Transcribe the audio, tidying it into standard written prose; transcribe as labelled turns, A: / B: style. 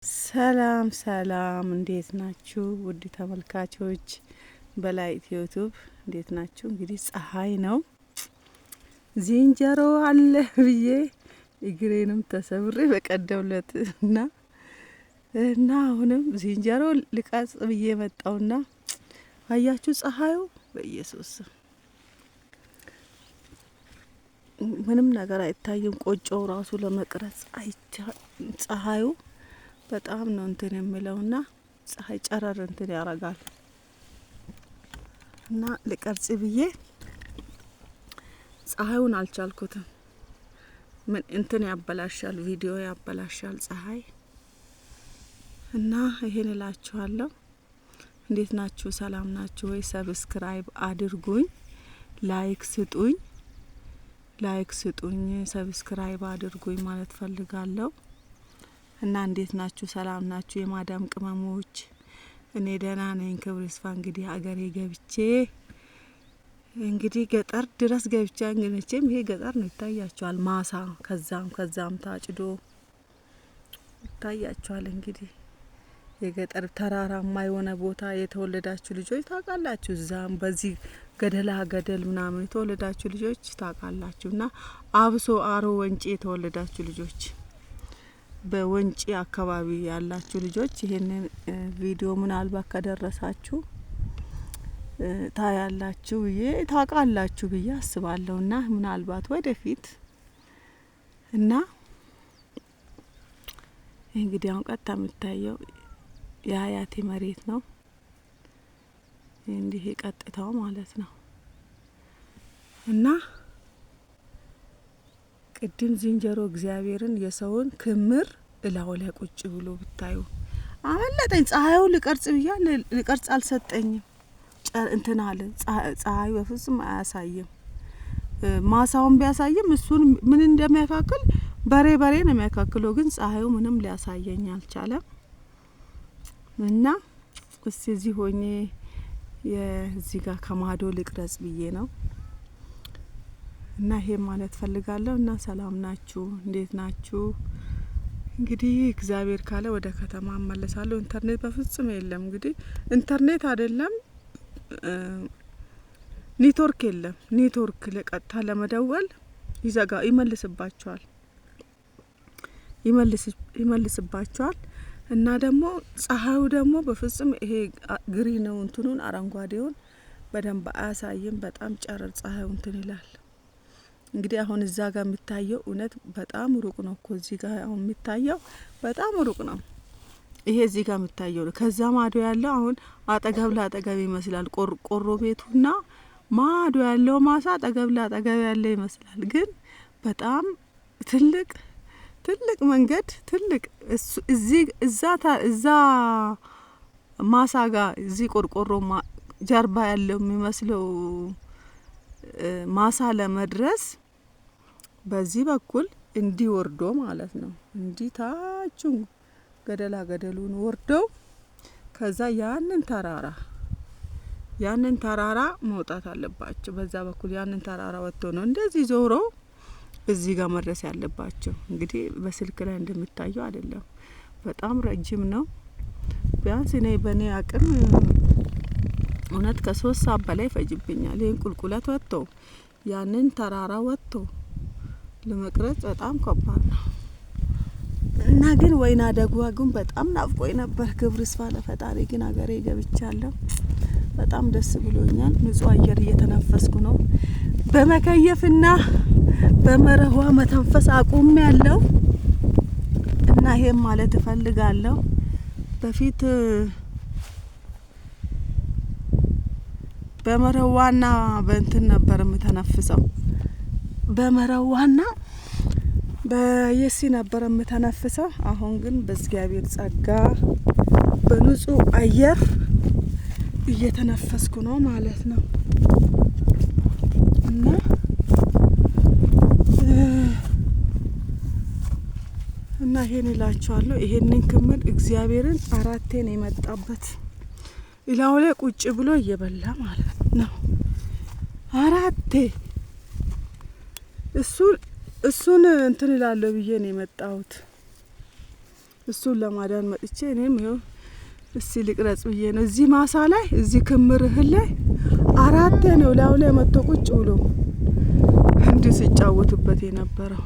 A: ሰላም ሰላም እንዴት ናችሁ? ውድ ተመልካቾች በላይ ዩቲዩብ እንዴት ናችሁ? እንግዲህ ፀሐይ ነው ዝንጀሮ አለ ብዬ እግሬንም ተሰብሬ በቀደምለት እና አሁንም ዝንጀሮ ልቀጽ ብዬ መጣውና አያችሁ ፀሐዩ በኢየሱስ ምንም ነገር አይታይም። ቆጮው ራሱ ለመቅረጽ ፀሐዩ በጣም ነው እንትን የሚለውና ፀሐይ ጨረር እንትን ያረጋል እና ልቀርጽ ብዬ ፀሐዩን አልቻልኩትም። ምን እንትን ያበላሻል፣ ቪዲዮ ያበላሻል ፀሐይ እና ይሄን እላችኋለሁ። እንዴት ናችሁ? ሰላም ናችሁ ወይ? ሰብስክራይብ አድርጉኝ፣ ላይክ ስጡኝ፣ ሰብስክራይብ አድርጉኝ ማለት ፈልጋለሁ። እና እንዴት ናችሁ? ሰላም ናችሁ? የማዳም ቅመሞች እኔ ደህና ነኝ። ክብር ይስፋ። እንግዲህ አገሬ ገብቼ እንግዲህ ገጠር ድረስ ገብቼ እንግዲህም ይሄ ገጠር ነው ይታያችኋል። ማሳ ከዛም ታጭዶ ይታያችኋል። እንግዲህ የገጠር ተራራማ የሆነ ቦታ የተወለዳችሁ ልጆች ታውቃላችሁ። እዛም በዚህ ገደል ምናምን የተወለዳችሁ ልጆች ታውቃላችሁና አብሶ አሮ ወንጪ የተወለዳችሁ ልጆች በወንጪ አካባቢ ያላችሁ ልጆች ይሄንን ቪዲዮ ምናልባት ከደረሳችሁ ታያላችሁ ብዬ ታውቃላችሁ ብዬ አስባለሁና ምናልባት ወደፊት እና እንግዲህ አሁን ቀጥታ የምታየው የአያቴ መሬት ነው። እንዲህ ቀጥታው ማለት ነው እና ቅድም ዝንጀሮ እግዚአብሔርን የሰውን ክምር እላው ላይ ቁጭ ብሎ ብታዩ አመለጠኝ። ፀሐዩ ልቀርጽ አልሰጠኝም። እንትን አለ ፀሐዩ በፍጹም አያሳይም። ማሳውን ቢያሳይም እሱን ምን እንደሚያካክል በሬ ነው የሚያካክለው፣ ግን ፀሐዩ ምንም ሊያሳየኝ አልቻለም። እና እስቲ እዚህ ሆኜ የዚህ ጋር ከማዶ ልቅረጽ ብዬ ነው እና ይሄ ማለት ፈልጋለሁ። እና ሰላም ናችሁ? እንዴት ናችሁ? እንግዲህ እግዚአብሔር ካለ ወደ ከተማ እመለሳለሁ። ኢንተርኔት በፍጹም የለም። እንግዲህ ኢንተርኔት አይደለም ኔትወርክ የለም። ኔትወርክ ለቀጥታ ለመደወል ይመልስባቸዋል እና ደግሞ ፀሐዩ ደግሞ በፍጹም ይሄ ግሪን ነው እንትኑን አረንጓዴውን በደንብ አያሳይም። በጣም ጨረር ፀሐዩ እንትን ይላል። እንግዲህ አሁን እዛ ጋር የሚታየው እውነት በጣም ሩቅ ነው እኮ እዚህ ጋር አሁን የሚታየው በጣም ሩቅ ነው። ይሄ እዚህ ጋር የሚታየው ነው። ከዛ ማዶ ያለው አሁን አጠገብ ለአጠገብ ይመስላል። ቆርቆሮ ቤቱና ማዶ ያለው ማሳ አጠገብ ለአጠገብ ያለ ይመስላል። ግን በጣም ትልቅ መንገድ እዛ ማሳ ጋር እዚህ ቆርቆሮ ጀርባ ያለው የሚመስለው ማሳ ለመድረስ በዚህ በኩል እንዲወርዶ ማለት ነው። እንዲ ታቹ ገደሉን ወርደው ከዛ ያንን ተራራ መውጣት አለባቸው። በዛ በኩል ያንን ተራራ ወጥቶ ነው እንደዚህ ዞሮ እዚህ ጋር መድረስ ያለባቸው። እንግዲህ በስልክ ላይ እንደሚታየው አይደለም፣ በጣም ረጅም ነው። ቢያንስ እኔ በኔ አቅም እውነት ከ3 ሰዓት በላይ ፈጅብኛል። ይሄን ቁልቁለት ወጥቶ ያንን ተራራ ወጥቶ ለመቅረጽ በጣም ከባድ ነው እና ግን ወይና ደጓ ግን በጣም ናፍቆኝ ነበር። ክብር ይስፋ ለፈጣሪ። ግን አገሬ ገብቻለሁ። በጣም ደስ ብሎኛል። ንጹህ አየር እየተነፈስኩ ነው። በመከየፍና በመረዋ መተንፈስ አቁሜያለሁ እና ይሄን ማለት እፈልጋለሁ። በፊት በመረዋና በእንትን ነበር የምተነፍሰው። በመረዋና በየሲ ነበር የምተነፍሰው። አሁን ግን በእግዚአብሔር ጸጋ በንጹህ አየር እየተነፈስኩ ነው ማለት ነው እና ይሄን እላችኋለሁ። ይሄንን ክምር እግዚአብሔርን 4 ነው የመጣበት ኢላው ላይ ቁጭ ብሎ እየበላ ማለት ነው። 4 እሱን እንትን እላለሁ ብዬ ነው የመጣሁት። እሱን ለማዳን መጥቼ እኔም ይኸው እስቲ ልቅረጽ ብዬ ነው። እዚህ ማሳ ላይ እዚህ ክምር እህል ላይ አራቴ ነው ላዩ ላይ መጥቶ ቁጭ ብሎ እንዲህ ሲጫወቱበት የነበረው።